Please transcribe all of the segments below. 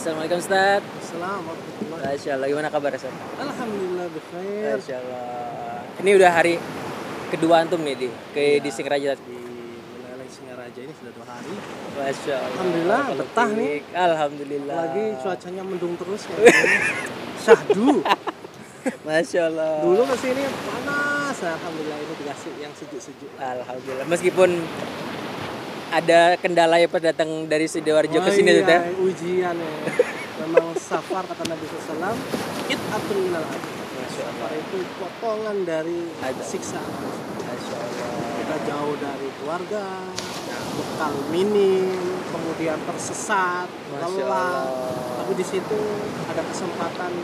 Assalamualaikum Ustaz. Assalamualaikum. Masya Allah, gimana kabar Ustaz? Alhamdulillah bikhair. Masya Allah. Ini udah hari kedua antum nih di Singaraja. Di wilayah Singaraja ini sudah 2 hari. Masya Allah. Alhamdulillah, betah nih. Alhamdulillah. Lagi cuacanya mendung terus kayak gini. Syahdu. Masya Allah. Dulu kesini panas. Alhamdulillah ini dikasih yang sejuk-sejuk. Alhamdulillah. Meskipun ada kendala ya pas datang dari Sidoarjo ke sini tuh, iya, ujian ya. Memang safar kata Nabi SAW, qit'atun minal adab. Safar itu potongan dari siksa. Masya Allah. Kita jauh dari keluarga, bekal minim, kemudian tersesat, lelah. Tapi di situ ada kesempatan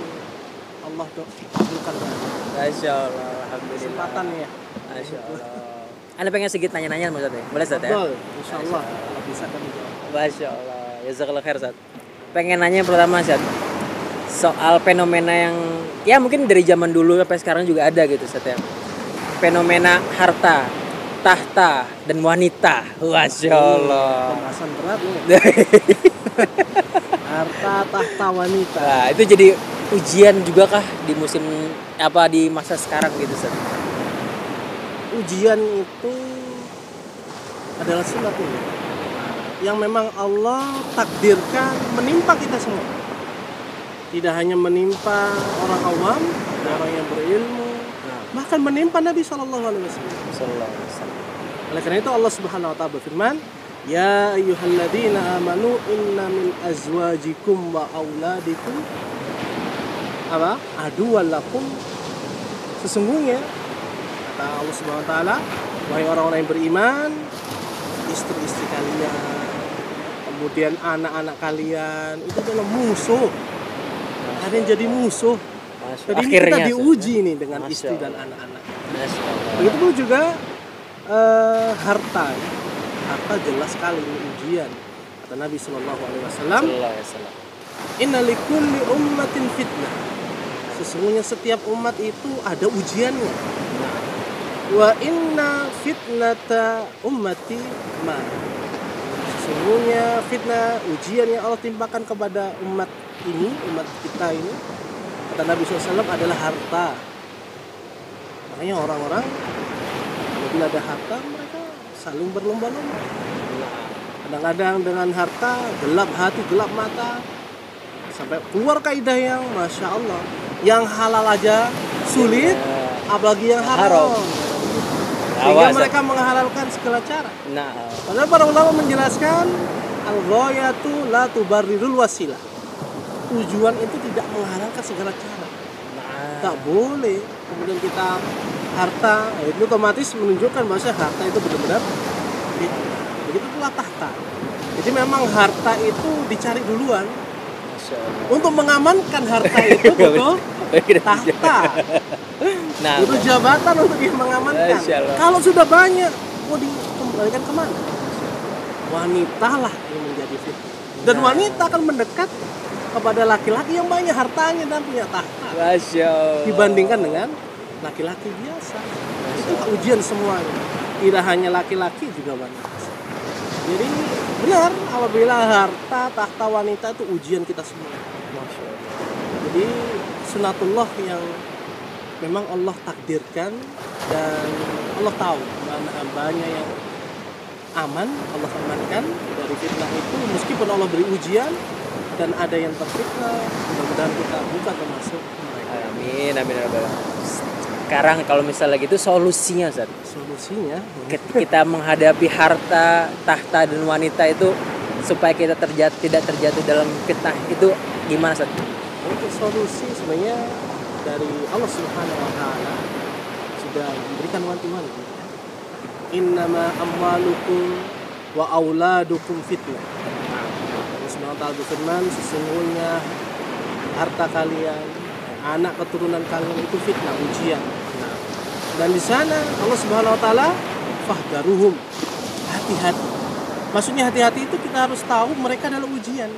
Allah kabulkan doa. Masya Allah. Alhamdulillah. Kesempatan ya. Masya Allah. Anda pengen sedikit nanya-nanya Mas Ustaz ya? Boleh Ustaz ya? Betul, insya Allah kalau bisa kami jawab. Masya Allah. Jazakallah khair Ustaz. Pengen nanya yang pertama Ustaz, soal fenomena yang ya mungkin dari zaman dulu sampai sekarang juga ada gitu Ustaz ya. Fenomena harta, tahta, dan wanita. Masya Allah. Pembahasan berat nih. Harta, tahta, wanita. Nah, itu jadi ujian juga kah di musim di masa sekarang gitu Ustaz? Ujian itu adalah sunatullah yang memang Allah takdirkan menimpa kita semua. Tidak hanya menimpa orang awam, orang yang berilmu, bahkan menimpa Nabi SAW. Oleh karena itu Allah Subhanahu Wa Taala berfirman, Ya ayyuhalladzina amanu inna min azwajikum wa auladikum aduwwan lakum. Sesungguhnya kata Allah Subhanahu Wa Taala, wahai orang-orang yang beriman, istri-istri kalian, kemudian anak-anak kalian itu adalah musuh. Ada yang jadi musuh. Jadi ini kita diuji nih dengan istri dan anak-anak. Begitu pun juga harta. Harta jelas sekali ini ujian. Kata Nabi SAW, Inna likulli ummatin fitnah. Sesungguhnya setiap umat itu ada ujiannya. Wa inna fitnata ummati ma. Sesungguhnya fitnah ujian yang Allah timpakan kepada umat ini, umat kita ini, kata Nabi SAW adalah harta. Makanya orang-orang bila ada harta mereka saling berlomba-lomba. Kadang-kadang dengan harta gelap hati, gelap mata, sampai keluar kaidah yang Masya Allah, yang halal aja sulit, apalagi yang haram. Sehingga mereka menghalalkan segala cara. Padahal para ulama menjelaskan al-ghayatu la tubarrirul wasilah. Tujuan itu tidak menghalalkan segala cara. Tak boleh. Kemudian kita harta, itu otomatis menunjukkan bahwa harta itu benar-benar begitu pula tahta. Jadi memang harta itu dicari duluan. Untuk mengamankan harta itu butuh tahta. Butuh jabatan untuk dia mengamankan. Kalau sudah banyak, mau dikembalikan kemana? Wanita lah yang menjadi fitnah. Dan wanita akan mendekat kepada laki-laki yang banyak hartanya dan punya tahta. Dibandingkan dengan laki-laki biasa. Itu ujian semuanya. Tidak hanya laki-laki juga banyak. Jadi benar apabila harta, tahta, wanita itu ujian kita semua. Jadi sunatullah yang memang Allah takdirkan dan Allah tahu mana hambanya yang aman, Allah amankan dari fitnah itu meskipun Allah beri ujian dan ada yang terfitnah, mudah-mudahan kita bukan termasuk mereka. Amin. Sekarang kalau misalnya gitu solusinya Ustaz. Solusinya kita menghadapi harta, tahta dan wanita itu supaya kita tidak terjatuh dalam fitnah itu gimana Ustaz? Untuk solusi sebenarnya dari Allah Subhanahu Wa Taala sudah memberikan wanti-wanti. Innama amwalukum wa auladukum fitnah. Allah Subhanahu Wa Taala berfirman, sesungguhnya harta kalian, anak keturunan kalian itu fitnah, ujian. Dan di sana Allah Subhanahu Wa Taala fahdaruhum, hati-hati. Maksudnya hati-hati itu kita harus tahu mereka adalah ujian.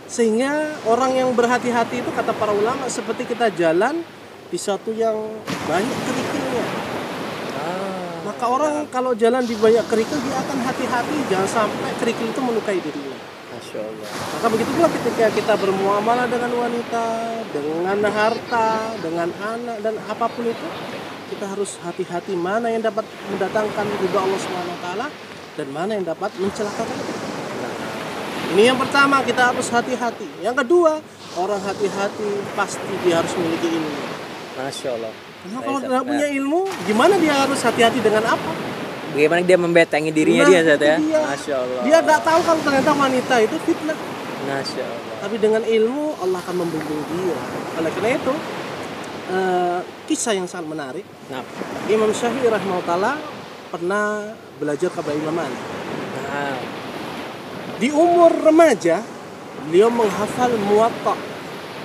Sehingga orang yang berhati-hati itu kata para ulama seperti kita jalan di suatu yang banyak kerikilnya. Maka orang kalau jalan di banyak kerikil dia akan hati-hati jangan sampai kerikil itu melukai dirinya. Masya Allah. Maka begitu pula ketika kita bermuamalah dengan wanita, dengan harta, dengan anak dan apapun itu, kita harus hati-hati mana yang dapat mendatangkan ridha Allah Subhanahu wa taala dan mana yang dapat mencelakakan kita. Ini yang pertama, kita harus hati-hati. Yang kedua, orang hati-hati pasti dia harus memiliki ilmu. Masya Allah. Karena kalau tidak punya ilmu, gimana dia harus hati-hati dengan apa? Bagaimana dia membentengi dirinya Nah, dia Ustaz ya? itu dia. Masya Allah. Dia nggak tahu kalau ternyata wanita itu fitnah. Masya Allah. Tapi dengan ilmu Allah akan membimbing dia. Oleh karena itu, kisah yang sangat menarik. Nah, Imam Syafi'i rahimahullah pernah belajar kepada Imam Malik. nah, Di umur remaja, beliau menghafal Muwatta,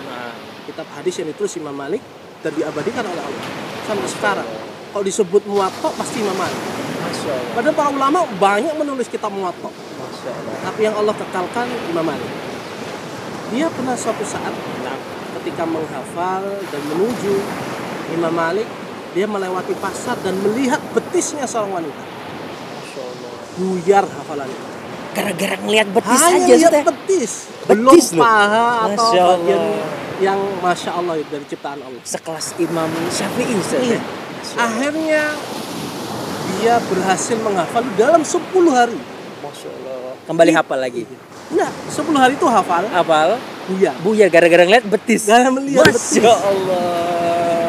nah. kitab hadis yang ditulis Imam Malik dan diabadikan oleh Allah sampai sekarang. Kalau disebut Muwatta pasti Imam Malik. Masya Allah. Padahal para ulama banyak menulis kitab Muwatta, Masya Allah. tapi yang Allah kekalkan Imam Malik. Dia pernah suatu saat Nah, ketika menghafal dan menuju Imam Malik, dia melewati pasar dan melihat betisnya seorang wanita. Masya Allah. Buyar hafalannya. Gara-gara ngelihat betis Hanya aja lihat Ustaz ya? betis, Betis belum loh. paha atau Masya bagian Allah. yang Masya Allah itu dari ciptaan Allah. Sekelas Imam Syafi'i Ustaz Iya. ya? Masya Allah. Akhirnya dia berhasil menghafal dalam 10 hari. Masya Allah. Kembali hafal lagi. Nah, 10 hari itu hafal. Hafal. Buyar. Buyar gara-gara ngeliat betis. Gara-gara melihat betis. Masya Allah.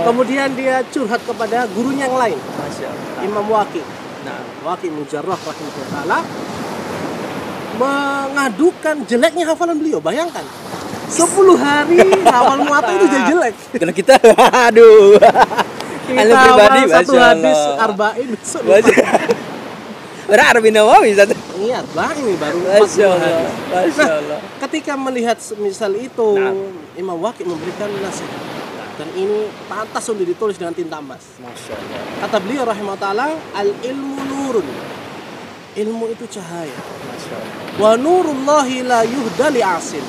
Kemudian dia curhat kepada gurunya yang lain, Masya Allah. Imam Waqi. Nah, Waqi Mujarrah rahimahullah mengadukan jeleknya hafalan beliau. Bayangkan 10 hari hafal Muwatta itu jadi jelek. kalau kita, aduh. Kita Anda pribadi, hafal satu Masya hadis Allah. arba'in besok. Udah Arabi Nawawi Ustaz. Iya, bang ini baru 40 Masya Allah. hari. Masya Allah. Ketika melihat misal itu, Nah. Imam Waqi memberikan nasihat. Dan ini pantas untuk ditulis dengan tinta emas. Masya Allah. Kata beliau rahimahullah, al-ilmu nurun. Ilmu itu cahaya. Masya Allah. Wa nurullahi la yuhda li asin.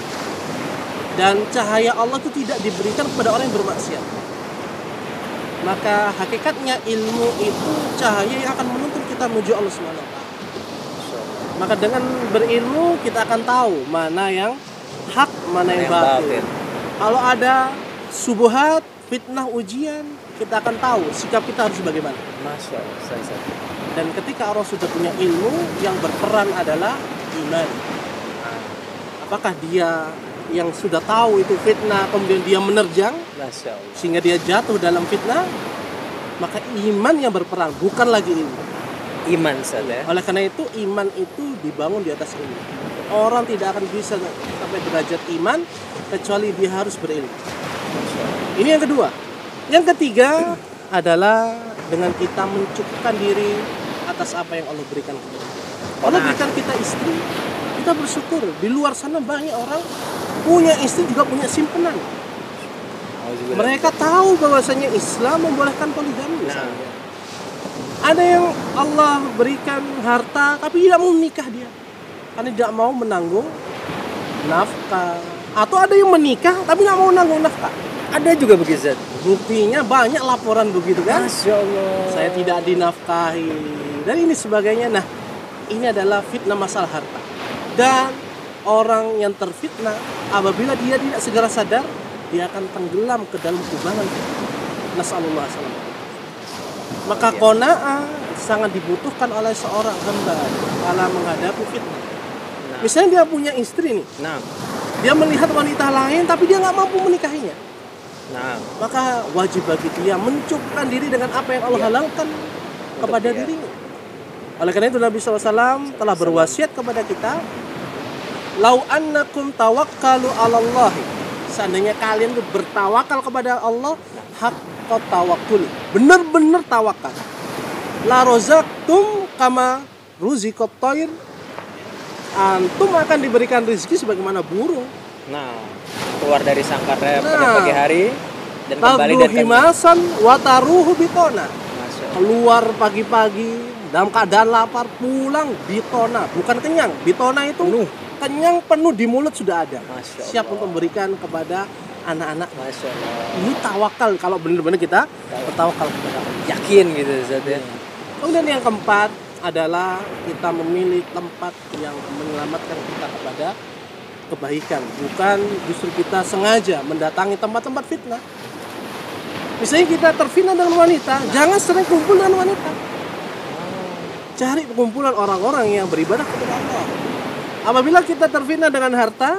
Dan cahaya Allah itu tidak diberikan kepada orang yang bermaksiat. Maka hakikatnya ilmu itu cahaya yang akan menuntun kita menuju Allah Subhanahu wa taala. Masya Allah. Maka dengan berilmu kita akan tahu mana yang hak, mana yang batil. Kalau ada subuhat, fitnah, ujian, kita akan tahu sikap kita harus bagaimana. Masya Allah. Ustaz. Dan ketika orang sudah punya ilmu, yang berperan adalah iman. Apakah dia yang sudah tahu itu fitnah, kemudian dia menerjang Masya Allah. sehingga dia jatuh dalam fitnah, maka iman yang berperan, bukan lagi ilmu. Iman Ustaz ya. Oleh karena itu iman itu dibangun di atas ilmu. Orang tidak akan bisa sampai derajat iman kecuali dia harus berilmu. Masya Allah. Ini yang kedua. Yang ketiga adalah dengan kita mencukupkan diri atas apa yang Allah berikan kepada kita. Allah berikan kita istri, kita bersyukur. Di luar sana banyak orang punya istri juga punya simpenan. Mereka tahu bahwasanya Islam membolehkan poligami. Nah. Ada yang Allah berikan harta tapi tidak mau menikah dia, karena tidak mau menanggung nafkah. Atau ada yang menikah tapi tidak mau menanggung nafkah. Ada juga begitu Ustaz. Buktinya banyak laporan begitu kan. Masya Allah. Saya tidak dinafkahi dan ini sebagainya. Nah, ini adalah fitnah masalah harta. Dan orang yang terfitnah apabila dia tidak segera sadar, dia akan tenggelam ke dalam kubangan. Nasallallahu alaihi wasallam. Maka qanaah sangat dibutuhkan oleh seorang hamba dalam menghadapi fitnah. Nah. Misalnya dia punya istri nih, Nah. dia melihat wanita lain tapi dia nggak mampu menikahinya. Nah. Maka wajib bagi dia mencukupkan diri dengan apa yang Allah halalkan kepada dia. dirinya. Oleh karena itu Nabi SAW telah berwasiat kepada kita, lau annakum tawakkalu 'alallahi. Seandainya kalian itu bertawakal kepada Allah, haqqa tawakkuli. Benar-benar tawakal. La rozaqtum kama ruziqat tayr. Antum akan diberikan rezeki sebagaimana burung. Nah, keluar dari sangkarnya pada Nah. pagi hari dan kembali Tagdu dan himasan wa taruhu bitona. Masya Allah. Keluar pagi-pagi dalam keadaan lapar, pulang bitona, bukan kenyang. Bitona itu Penuh. kenyang, penuh di mulut sudah ada. Masya Allah. Siap untuk memberikan kepada anak-anak. Masya Allah. Ini tawakal kalau benar-benar kita bertawakal kepada Allah. Yakin gitu Ustaz ya. Kemudian yang keempat adalah kita memilih tempat yang menyelamatkan kita kepada kebaikan, bukan justru kita sengaja mendatangi tempat-tempat fitnah. Misalnya kita terfitnah dengan wanita, jangan sering kumpul dengan wanita. Cari kumpulan orang-orang yang beribadah kepada Allah. Apabila kita terfitnah dengan harta,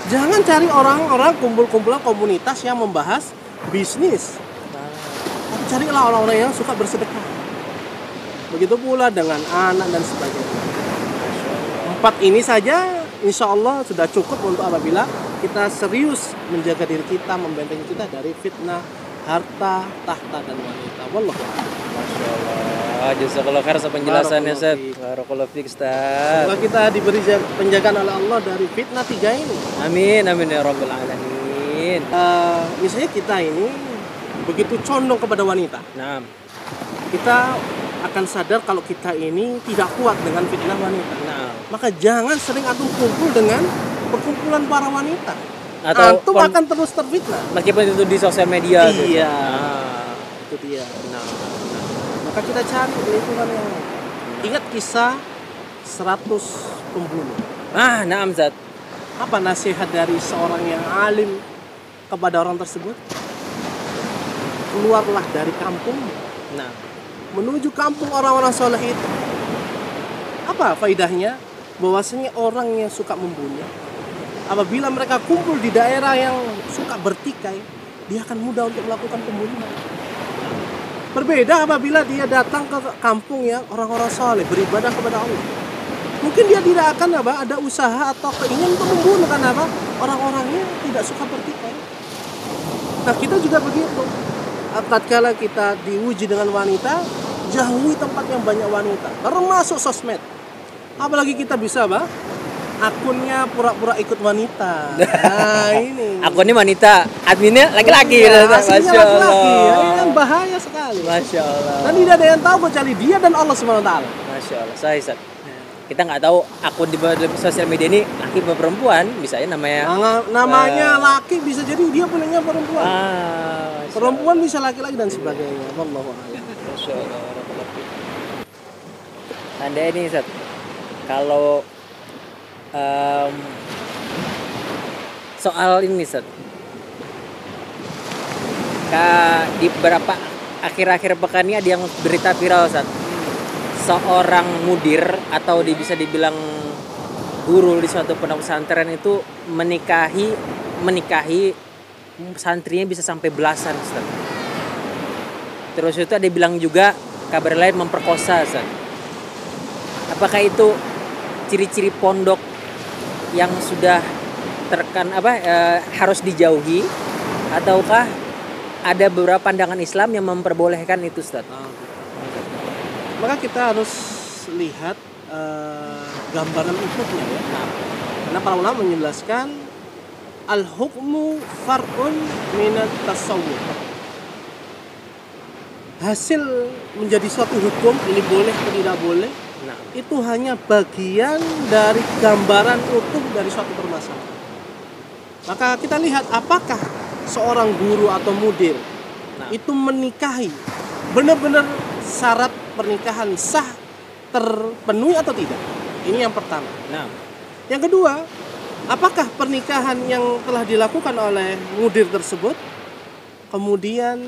jangan cari orang-orang kumpulan komunitas yang membahas bisnis. Carilah orang-orang yang suka bersedekah. Begitu pula dengan anak dan sebagainya. 4 ini saja insya Allah sudah cukup untuk apabila kita serius menjaga diri kita, membentengi kita dari fitnah harta, tahta, dan wanita. Wallahu a'lam. Masyaallah. Jazakallahu khair atas penjelasannya, Ustaz. Barakallahu fiik, Ustaz. Semoga kita diberi penjagaan oleh Allah dari fitnah 3 ini. Amin, amin ya rabbal alamin. Misalnya kita ini begitu condong kepada wanita. Nah, kita akan sadar kalau kita ini tidak kuat dengan fitnah wanita. nah. Maka jangan sering antum kumpul dengan perkumpulan para wanita. Atau antum akan terus terfitnah. Meskipun itu di sosial media. Iya. Nah. Itu dia. Nah. Maka kita cari lingkungan yang lain. Ingat kisah 100 pembunuh. Naam, Ustaz. Apa nasihat dari seorang yang alim kepada orang tersebut? Keluarlah dari kampung, Nah, menuju kampung orang-orang soleh itu. Apa faedahnya? Bahwasanya orang yang suka membunuh, apabila mereka kumpul di daerah yang suka bertikai, dia akan mudah untuk melakukan pembunuhan. Berbeda apabila dia datang ke kampung yang orang-orang soleh beribadah kepada Allah. Mungkin dia tidak akan ada usaha atau keinginan untuk membunuh, karena orang-orangnya tidak suka bertikai. Nah, kita juga begitu. Tatkala kita diuji dengan wanita, jauhi tempat yang banyak wanita, termasuk sosmed. Apalagi kita bisa akunnya pura-pura ikut wanita. Nah, ini. akunnya wanita, adminnya laki-laki. Ya, Masya aslinya laki-laki. Allah. Ini kan bahaya sekali. Masya Allah. Dan tidak ada yang tahu kecuali dia dan Allah SWT. Masya Allah. Saya, Ustaz. Kita nggak tahu akun di sosial media ini laki atau perempuan, misalnya namanya. Namanya laki, bisa jadi dia punyanya perempuan. Masya Perempuan bisa laki-laki dan sebagainya. Wallahu a'lam. Masya Allah. Anda ini, Ustaz, kalau soal ini, Ustaz, di beberapa akhir-akhir pekan ini ada yang berita viral, Ustaz. Seorang mudir atau bisa dibilang guru di suatu pondok pesantren itu menikahi santrinya bisa sampai belasan, Ustaz. Terus itu ada bilang juga kabar lain memperkosa, Ustaz. Apakah itu ciri-ciri pondok yang sudah harus dijauhi, ataukah ada beberapa pandangan Islam yang memperbolehkan itu, Ustaz? Maka kita harus lihat gambaran utuhnya ya. Karena para ulama menjelaskan al-hukmu far'un minat tasawwur. Hasil menjadi suatu hukum, ini boleh atau tidak boleh, itu hanya bagian dari gambaran utuh dari suatu permasalahan. Maka kita lihat apakah seorang guru atau mudir itu menikahi benar-benar syarat pernikahan sah terpenuhi atau tidak. Ini yang pertama. Yang kedua, apakah pernikahan yang telah dilakukan oleh mudir tersebut kemudian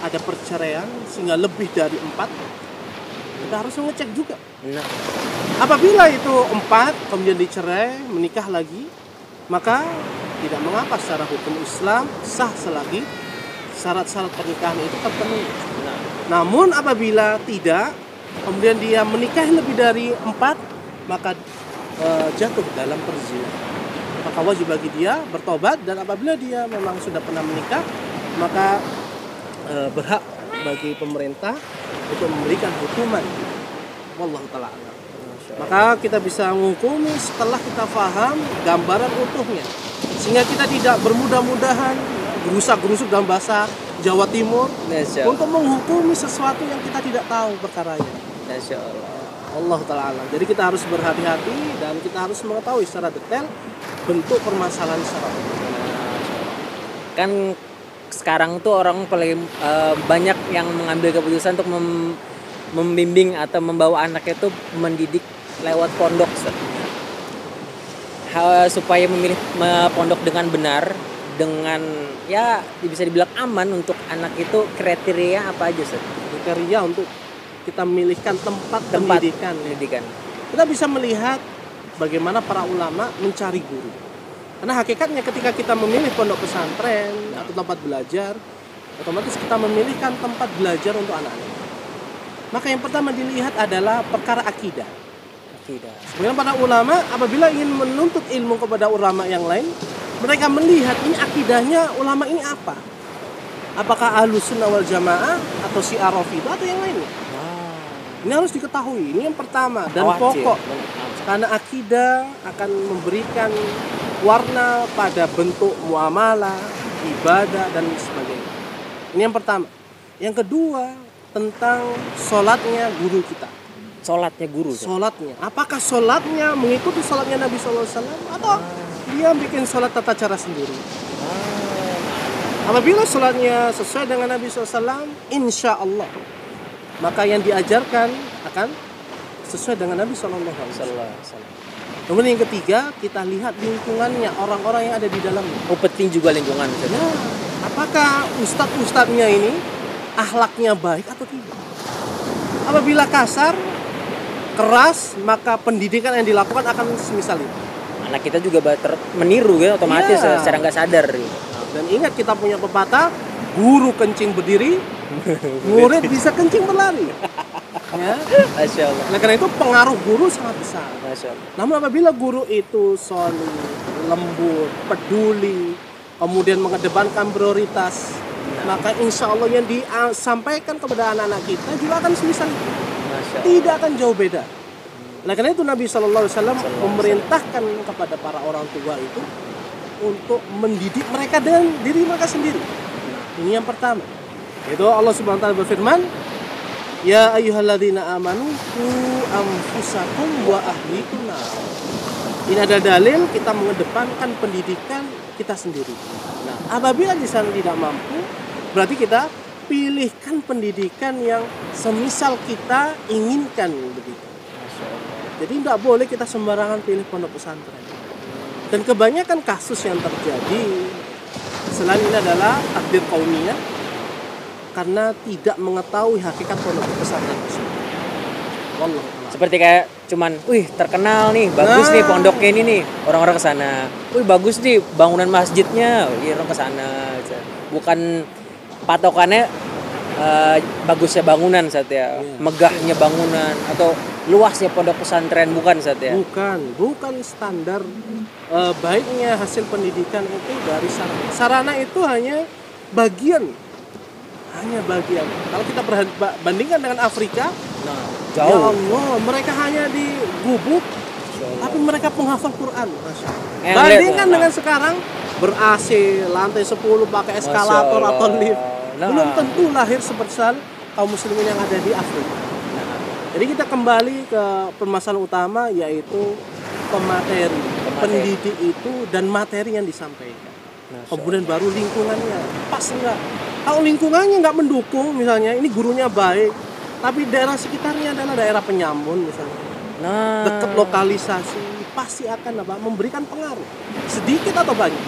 ada perceraian sehingga lebih dari 4? Kita harus mengecek juga. Apabila itu 4 kemudian dicerai, menikah lagi, maka tidak mengapa secara hukum Islam sah selagi syarat-syarat pernikahan itu terpenuhi. Namun apabila tidak, kemudian dia menikahi lebih dari 4, maka jatuh dalam perzinahan. Maka wajib bagi dia bertobat, dan apabila dia memang sudah pernah menikah, maka berhak bagi pemerintah untuk memberikan hukuman. Wallahu ta'ala a'lam. Maka kita bisa menghukumi setelah kita paham gambaran utuhnya, sehingga kita tidak bermudah-mudahan gerusak-gerusuk dalam bahasa Jawa Timur untuk menghukumi sesuatu yang kita tidak tahu perkaranya. Masya Allah. Allah Ta'ala. Jadi kita harus berhati-hati dan kita harus mengetahui secara detail bentuk permasalahan secara kan sekarang tuh orang paling banyak yang mengambil keputusan untuk membimbing atau membawa anaknya itu mendidik lewat pondok, Ustaz. supaya memilih pondok dengan benar, dengan ya bisa dibilang aman untuk anak itu, kriteria apa aja Ustaz? Kriteria untuk kita memilihkan tempat pendidikan. Kita bisa melihat bagaimana para ulama mencari guru. Karena hakikatnya ketika kita memilih pondok pesantren atau tempat belajar, otomatis kita memilihkan tempat belajar untuk anak-anak. Maka yang pertama dilihat adalah perkara akidah. Kemudian para ulama apabila ingin menuntut ilmu kepada ulama yang lain, mereka melihat ini akidahnya ulama ini apa. Apakah Ahlus Sunnah wal Jamaah atau Syiah Rafidhah atau yang lainnya. Ini harus diketahui. Ini yang pertama dan pokok. Karena akidah akan memberikan warna pada bentuk muamalah, ibadah dan sebagainya. Ini yang pertama. Yang kedua tentang sholatnya guru kita. Sholatnya. Apakah sholatnya mengikuti sholatnya Nabi SAW atau dia bikin sholat tata cara sendiri? Apabila sholatnya sesuai dengan Nabi SAW, insya Allah maka yang diajarkan akan sesuai dengan Nabi SAW. Kemudian yang ketiga, kita lihat lingkungannya, orang-orang yang ada di dalamnya. Penting juga lingkungan. Ya, apakah ustadz-ustadznya ini akhlaknya baik atau tidak? Apabila kasar, keras, maka pendidikan yang dilakukan akan semisal itu. Anak kita juga meniru ya, otomatis secara nggak sadar. Dan ingat kita punya pepatah, guru kencing berdiri, murid bisa kencing berlari. Ya. Masya Allah. Nah, karena itu pengaruh guru sangat besar. Masya Allah. Namun apabila guru itu solid, lembut, peduli, kemudian mengedepankan prioritas, maka insya Allah yang disampaikan kepada anak-anak kita juga akan semisal itu. Tidak akan jauh beda. Nah, karena itu Nabi SAW memerintahkan kepada para orang tua itu untuk mendidik mereka dengan diri mereka sendiri. Ini yang pertama. Itu Allah Subhanahu wa taala berfirman, "Ya ayyuhalladzina amanu qu anfusakum wa ahlikum nar." Ini ada dalil kita mengedepankan pendidikan kita sendiri. Nah, apabila di sana tidak mampu, berarti kita pilihkan pendidikan yang semisal kita inginkan begitu. Jadi tidak boleh kita sembarangan pilih pondok pesantren. Dan kebanyakan kasus yang terjadi selain ini adalah takdir kaumiyah karena tidak mengetahui hakikat pondok pesantren tersebut. Wallah. Seperti kayak cuman, terkenal nih, bagus nih pondoknya ini nih, orang-orang ke sana. Bagus nih bangunan masjidnya, orang ke sana. Bukan patokannya bagusnya bangunan ya, megahnya bangunan atau luasnya pondok pesantren, bukan ya. Bukan standar baiknya hasil pendidikan itu dari sarana. Sarana itu hanya bagian. Kalau kita bandingkan dengan Afrika, jauh. Ya Allah, mereka hanya di gubuk, tapi mereka penghafal Quran. Bandingkan dengan sekarang ber-AC, lantai 10 pakai eskalator atau lift. Belum tentu lahir seperti kaum muslimin yang ada di Afrika. Jadi kita kembali ke permasalahan utama, yaitu pemateri. Pendidik itu dan materi yang disampaikan. Kemudian baru lingkungannya pas enggak. Kalau lingkungannya nggak mendukung, misalnya ini gurunya baik, tapi daerah sekitarnya adalah daerah penyambun misalnya, dekat lokalisasi, pasti akan memberikan pengaruh sedikit atau banyak.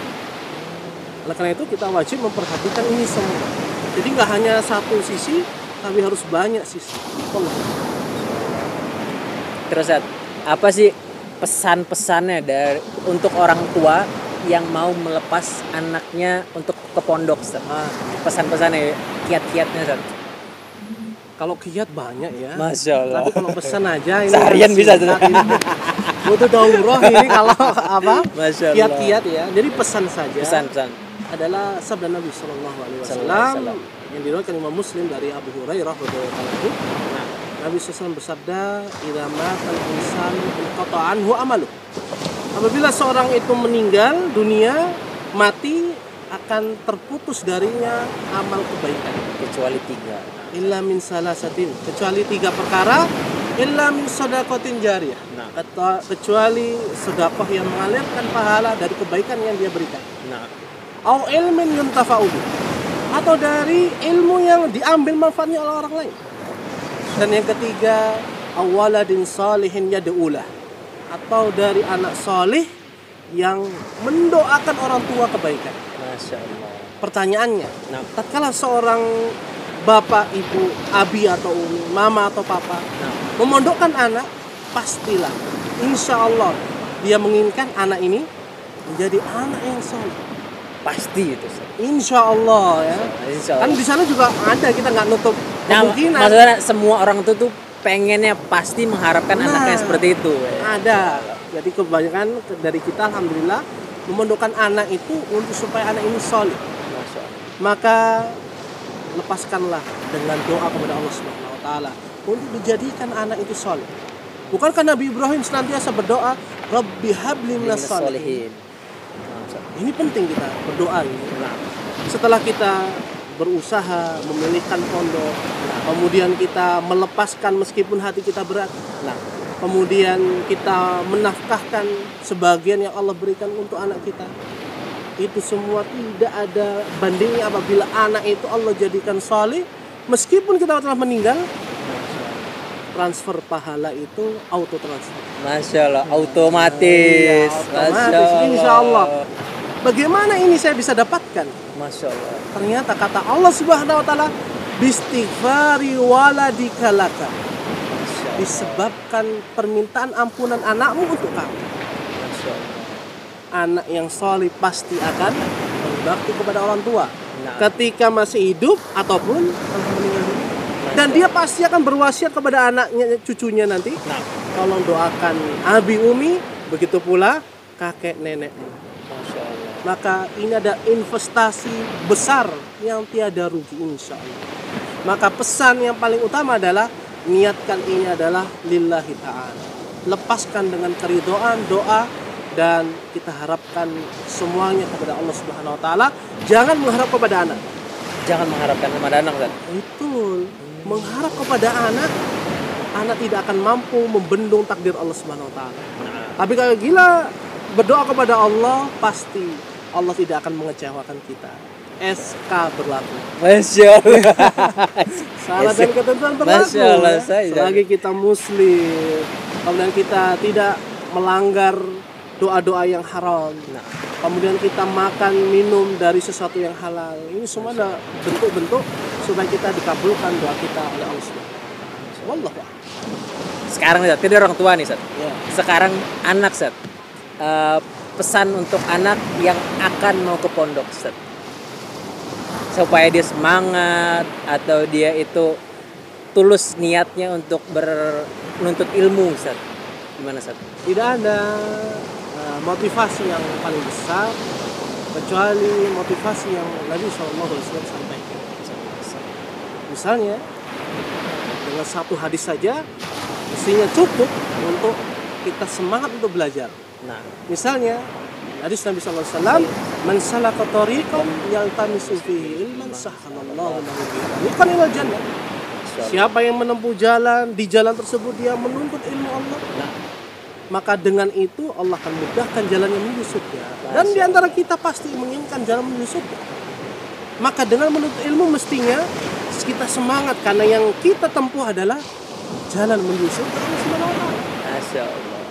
Oleh karena itu kita wajib memperhatikan ini semua. Jadi nggak hanya satu sisi, tapi harus banyak sisi. Terus apa sih pesan-pesannya untuk orang tua yang mau melepas anaknya untuk ke pondok? Pesan-pesannya, kiat-kiatnya Ustaz. Kalau kiat banyak ya. Masya Allah. Tapi kalau pesan aja ini seharian bisa tuh. Butuh daurah ini kalau apa? Masya Allah. Kiat-kiat ya. Jadi pesan saja. Pesan adalah sabda Nabi Shallallahu Alaihi Wasallam yang diriwayatkan Imam Muslim dari Abu Hurairah radhiyallahu anhu. Nabi SAW bersabda, "Idza matal insanu inqata'a anhu amalu." Apabila seorang itu meninggal dunia, mati, akan terputus darinya amal kebaikan kecuali 3. Illa min salasatin, kecuali 3 perkara. Illa min shadaqatin jariyah, kecuali sedekah yang mengalirkan pahala dari kebaikan yang dia berikan. Au ilmin yuntafa'u bih, atau dari ilmu yang diambil manfaatnya oleh orang lain. Dan yang ketiga, awaladin salihin yad'ulah, atau dari anak salih yang mendoakan orang tua kebaikan. Masya Allah. Pertanyaannya, Nah, tatkala seorang bapak, ibu, abi atau umi, mama atau papa nah, memondokkan anak, pastilah insya Allah dia menginginkan anak ini menjadi anak yang soleh. pasti itu. Ustaz. Insya Allah ya. Insya Kan Allah. di sana juga ada, kita nggak nutup Nah, kemungkinan. maksudnya semua orang tuh pengennya pasti mengharapkan Nah, anaknya seperti itu. Ada. Jadi kebanyakan dari kita alhamdulillah memondokkan anak itu untuk supaya anak ini soleh. Masya Allah. Maka lepaskanlah dengan doa kepada Allah Subhanahu wa taala untuk dijadikan anak itu soleh. Bukankah Nabi Ibrahim senantiasa berdoa, Rabbi habli minas solihin. Ini penting kita berdoa ini. Nah, Setelah kita berusaha memilihkan pondok, kemudian kita melepaskan meskipun hati kita berat, nah, kemudian kita menafkahkan sebagian yang Allah berikan untuk anak kita, itu semua tidak ada bandingnya apabila anak itu Allah jadikan salih. Meskipun kita telah meninggal, transfer pahala itu auto transfer. Masya Allah, otomatis. Iya, Masya otomatis, Allah. insya Allah. Bagaimana ini saya bisa dapatkan? Masya Allah. Ternyata kata Allah Subhanahu wa taala, bistighfari waladika laka. Masya Allah. Disebabkan permintaan ampunan anakmu untuk kamu. Masya Allah. Anak yang soleh pasti akan berbakti kepada orang tua Nah. ketika masih hidup ataupun telah meninggal dunia. Dan dia pasti akan berwasiat kepada anaknya, cucunya nanti, Nah, tolong doakan abi umi, begitu pula kakek nenekmu. Masya Allah. Maka ini ada investasi besar yang tiada rugi insya Allah. Maka pesan yang paling utama adalah niatkan ini adalah lillahi ta'ala. Lepaskan dengan keridhaan, doa, dan kita harapkan semuanya kepada Allah Subhanahu wa taala. Jangan mengharap kepada anak. Jangan mengharapkan kepada anak, Ustaz. Itu mengharap kepada anak tidak akan mampu membendung takdir Allah Subhanahu wa taala. Tapi kalau gila berdoa kepada Allah, pasti Allah tidak akan mengecewakan kita. SK berlaku. Masya Allah. Salah dan ketentuan berlaku. Masya Allah, Ya. saya Selagi kita muslim, kemudian kita tidak melanggar doa-doa yang haram, Nah, kemudian kita makan minum dari sesuatu yang halal, ini semua ada bentuk-bentuk supaya kita dikabulkan doa kita oleh Allah Subhanahu wa taala. Wallahu a'lam. sekarang Ustaz, tadi orang tua nih, Ustaz. Ya. Sekarang anak, Ustaz. Pesan untuk anak yang akan mau ke pondok, Ustaz. Supaya dia semangat atau dia itu tulus niatnya untuk menuntut ilmu, Ustaz. Gimana, Ustaz? Tidak ada motivasi yang paling besar kecuali motivasi yang Nabi SAW sampaikan. Misalnya dengan satu hadis saja mestinya cukup untuk kita semangat untuk belajar. Nah, Misalnya hadis Nabi SAW, man salaka tariqan yaltamisu fihi ilman sahhalallahu lahu bihi tariqan ilal jannah. Siapa yang menempuh jalan, di jalan tersebut dia menuntut ilmu Allah, maka dengan itu Allah akan mudahkan jalannya menuju surga. Dan di antara kita pasti menginginkan jalan menuju surga. Maka dengan menuntut ilmu mestinya kita semangat karena yang kita tempuh adalah jalan menuju surga Allah Subhanahu wa taala. Masya Allah.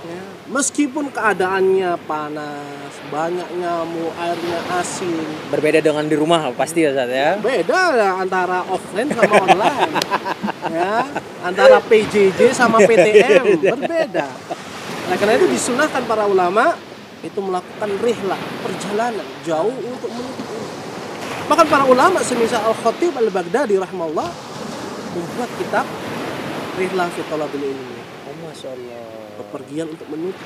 Ya, meskipun keadaannya panas, banyak nyamuk, airnya asin, Berbeda dengan di rumah pasti ya, Ustaz ya. beda lah antara offline sama online. Ya, antara PJJ sama PTM berbeda. Nah, karena itu disunahkan para ulama itu melakukan rihlah, perjalanan jauh untuk menuntut ilmu. Bahkan para ulama semisal Al-Khatib Al-Baghdadi rahimahullah membuat kitab Rihlah fi Thalabil Ilmi. Oh, Masya Allah. Bepergian untuk menuntut.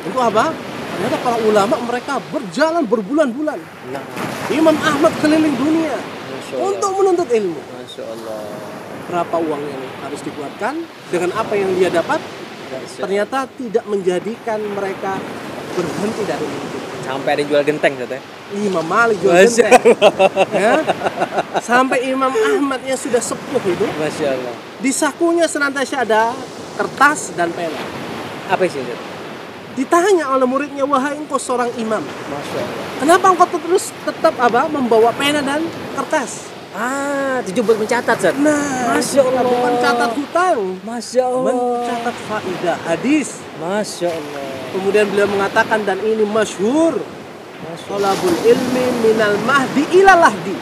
Untuk apa? Ternyata para ulama mereka berjalan berbulan-bulan. Nah, Imam Ahmad keliling dunia Masya Allah. untuk menuntut ilmu. Masya Allah. Berapa uang yang harus dikeluarkan dengan apa yang dia dapat? Masya Allah. Ternyata tidak menjadikan mereka berhenti dari menuntut. Sampai ada yang jual genteng, Ustaz ya. Imam Malik jual Masya genteng. Ya. Sampai Imam Ahmad yang sudah sepuh itu, Masya Allah. di sakunya senantiasa ada kertas dan pena. Apa sih, Ustaz? Ditanya oleh muridnya, wahai engkau seorang imam, Masya Allah. kenapa engkau terus tetap membawa pena dan kertas? Tujuh buat mencatat, Ustaz. Nah, Masya Allah. bukan catat hutang, Masya Allah. mencatat faidah hadis. Masya Allah. Kemudian beliau mengatakan, dan ini masyhur, thalabul ilmi minal mahdi ilal lahdi.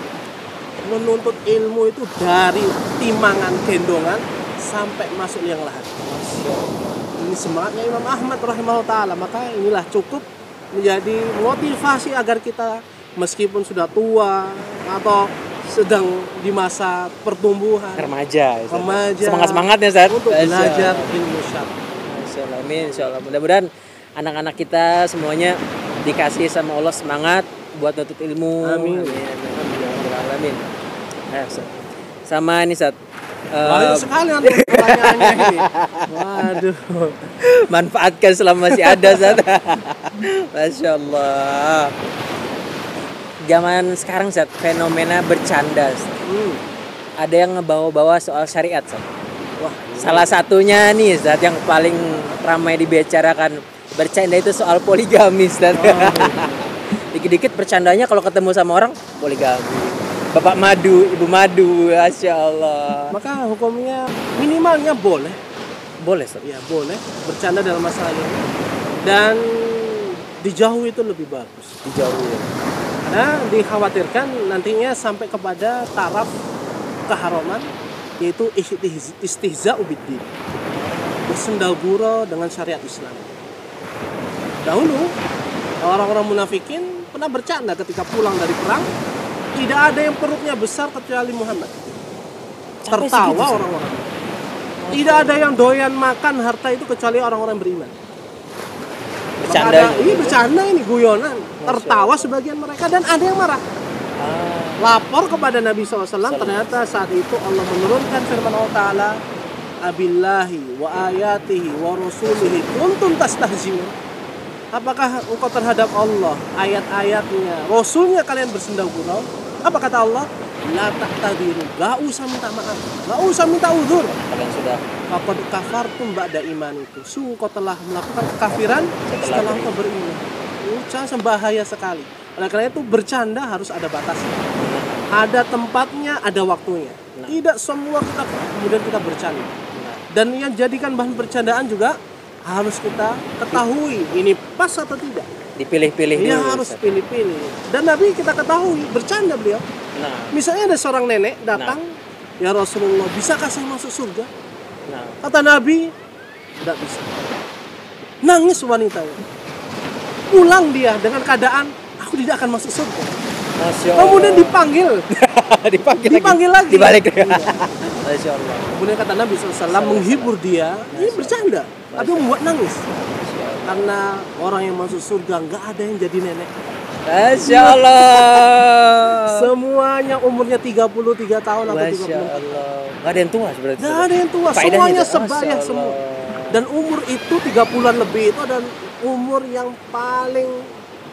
Menuntut ilmu itu dari timangan gendongan sampai masuk liang lahat. Ini semangatnya Imam Ahmad rahimahullah ta'ala. Maka inilah cukup menjadi motivasi agar kita meskipun sudah tua atau sedang di masa pertumbuhan, Remaja. Semangat-semangatnya Ustaz. untuk belajar ilmu syar'i. Masyaallah, amin insyaallah. Mudah-mudahan anak-anak kita semuanya dikasih sama Allah semangat buat nuntut ilmu. Amin. Amin. Sama ini Ustaz. Banyak sekali nanti pertanyaannya ini. Waduh. Manfaatkan selama masih ada Ustaz. Masya Allah. Zaman sekarang Ustaz, fenomena bercanda Ustaz. Ada yang ngebawa-bawa soal syariat Ustaz. Wah, Salah satunya nih Ustaz yang paling ramai dibicarakan bercanda itu soal poligami Ustaz. Dikit-dikit bercandanya kalau ketemu sama orang poligami. Bapak madu, ibu madu, Masya Allah. maka hukumnya minimalnya boleh. Boleh Ustaz. Ya boleh bercanda dalam masalah ini. Dan dijauhi itu lebih bagus. Dijauhi. Karena dikhawatirkan nantinya sampai kepada taraf keharaman, yaitu istihza'u biddin, bersendal gurau dengan syariat Islam. Dahulu orang-orang munafikin pernah bercanda ketika pulang dari perang, tidak ada yang perutnya besar kecuali Muhammad. Tertawa orang-orang. Tidak ada yang doyan makan harta itu kecuali orang-orang beriman. Bercanda. Ini bercanda, ini guyonan. Tertawa sebagian mereka dan ada yang marah. Lapor kepada Nabi SAW. Ternyata saat itu Allah menurunkan firman Allah Ta'ala, abillahi wa ayatihi wa rasulihi kuntum tastahzi'un. Apakah engkau terhadap Allah, ayat-ayatnya, Rasulnya kalian bersendau gurau? Apa kata Allah? La ta'tadiru, gak usah minta maaf, gak usah minta uzur. Kalian sudah Faqad kafartum ba'da iman itu. Sungguh kau telah melakukan kekafiran setelah kau beriman. Sangat bahaya sekali. Oleh karena itu bercanda harus ada batasnya. Ada tempatnya, ada waktunya. Tidak semua kita kemudian kita bercanda. Dan yang jadikan bahan bercandaan juga harus kita ketahui ini pas atau tidak. dipilih-pilih Dia dulu, harus Ustaz. pilih-pilih. Dan Nabi kita ketahui bercanda beliau. Nah, Misalnya ada seorang nenek datang, ya Rasulullah, bisakah saya masuk surga? nah. Kata Nabi, tidak bisa. Nangis wanita itu. Pulang dia dengan keadaan, aku tidak akan masuk surga. Masya Allah. Kemudian dipanggil, dipanggil lagi. Dibalik. Iya. Masya Allah. Kemudian kata Nabi SAW menghibur dia, ini bercanda, tapi membuat nangis. Karena orang yang masuk surga nggak ada yang jadi nenek. Masya Allah. Semuanya umurnya 33 tahun atau 30 Masya tahun. Allah. Gak ada yang tua sebenarnya. Nggak ada yang tua, Faedahnya semuanya itu. sebaya Masya semua. Allah. Dan umur itu 30-an lebih itu adalah umur yang paling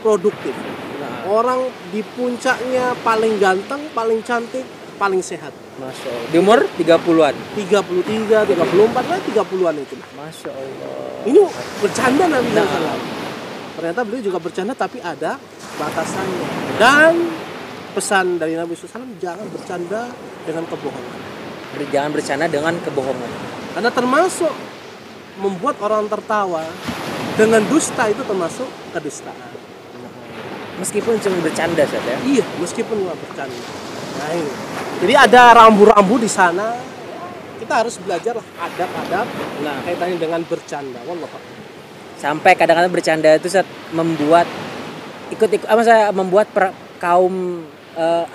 produktif. Nah, Orang di puncaknya paling ganteng, paling cantik, paling sehat. Masya Allah. Di umur 30-an. 33, 34 lah 30-an itu. Masya Allah. Ini bercanda Nabi Nah. SAW. Ternyata beliau juga bercanda tapi ada batasannya. Dan pesan dari Nabi SAW, jangan bercanda dengan kebohongan. Jangan bercanda dengan kebohongan. Karena termasuk membuat orang tertawa dengan dusta itu termasuk kedustaan. Meskipun cuma bercanda saja. Iya, meskipun cuma bercanda. Nah ini. Jadi ada rambu-rambu di sana. Kita harus belajar adab-adab. Nah, kaitannya dengan bercanda. Wallahu. Sampai kadang-kadang bercanda itu saat membuat membuat kaum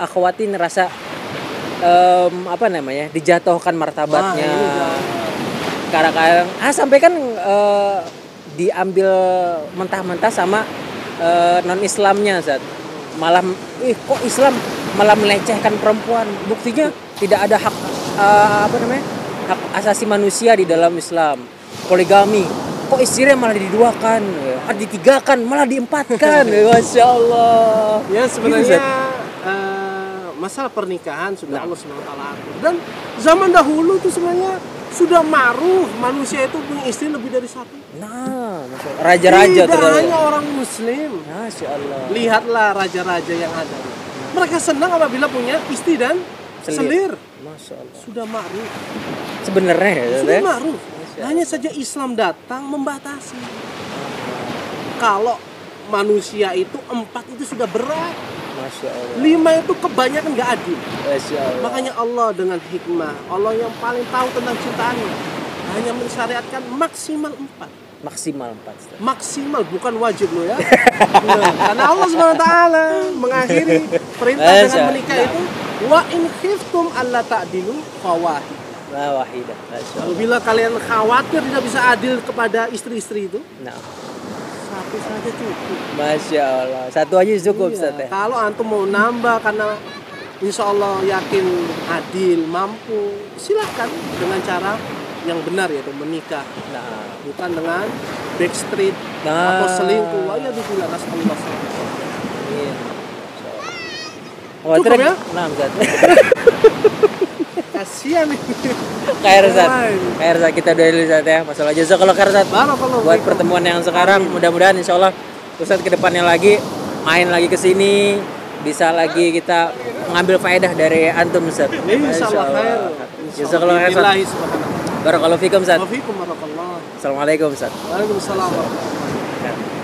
akhwati ngerasa dijatuhkan martabatnya. Kadang-kadang sampai kan diambil mentah-mentah sama non-Islamnya Zat. Malah kok Islam malah melecehkan perempuan. Buktinya tidak ada hak hak asasi manusia di dalam Islam. Poligami, kok istrinya malah diduakan, ditigakan, malah diempatkan. Masya Allah. Ya sebenarnya Gitu, masalah pernikahan sudah Allah SWT atur. Dan zaman dahulu itu sebenarnya sudah ma'ruf manusia itu punya istri lebih dari satu. Nah, Masya Allah. Raja-raja Tidak terus. hanya orang muslim. Masya Allah. Lihatlah raja-raja yang ada. Mereka senang apabila punya istri dan selir. Masya Allah. Sudah ma'ruf. Sebenarnya ya, Sudah Zat, ma'ruf. Hanya saja Islam datang membatasi. Kalau manusia itu 4 itu sudah berat. Masya Allah. 5 itu kebanyakan nggak adil. Masya Allah. Makanya Allah dengan hikmah, Allah yang paling tahu tentang ciptaannya, hanya mensyariatkan maksimal 4. Maksimal 4, Ustaz. Maksimal, bukan wajib lo ya. Nah, karena Allah SWT mengakhiri perintah dengan menikah itu, wa in khiftum alla ta'dilu fawahid. La wahidah. Masya Allah. Apabila kalian khawatir tidak bisa adil kepada istri-istri itu, Nah. satu saja cukup. Masya Allah. Satu aja cukup, Iya, Ustaz ya. kalau antum mau nambah karena insya Allah yakin adil, mampu, silahkan dengan cara yang benar, yaitu menikah. Nah. Bukan dengan backstreet Nah. atau selingkuh. Wah ya dibilang nasallallahu. Iya. Cukup ya? Nah, Ustaz. Kasihan nih. Khair, Ustaz. Khair, Ustaz. Kita udah dulu, Ustaz ya. Masalah jazakallahu khair, Ustaz. Barakallahu Buat fikum. pertemuan yang sekarang, mudah-mudahan insyaallah Ustaz kedepannya lagi main lagi ke sini, bisa lagi kita mengambil faedah dari antum, Ustaz. Insyaallah khair. Jazakallahu khair, Ustaz. Billahi subhanahu. Barakallahu fikum, Ustaz. Wa fikum barakallah. Assalamualaikum, Ustaz. Waalaikumsalam warahmatullahi wabarakatuh.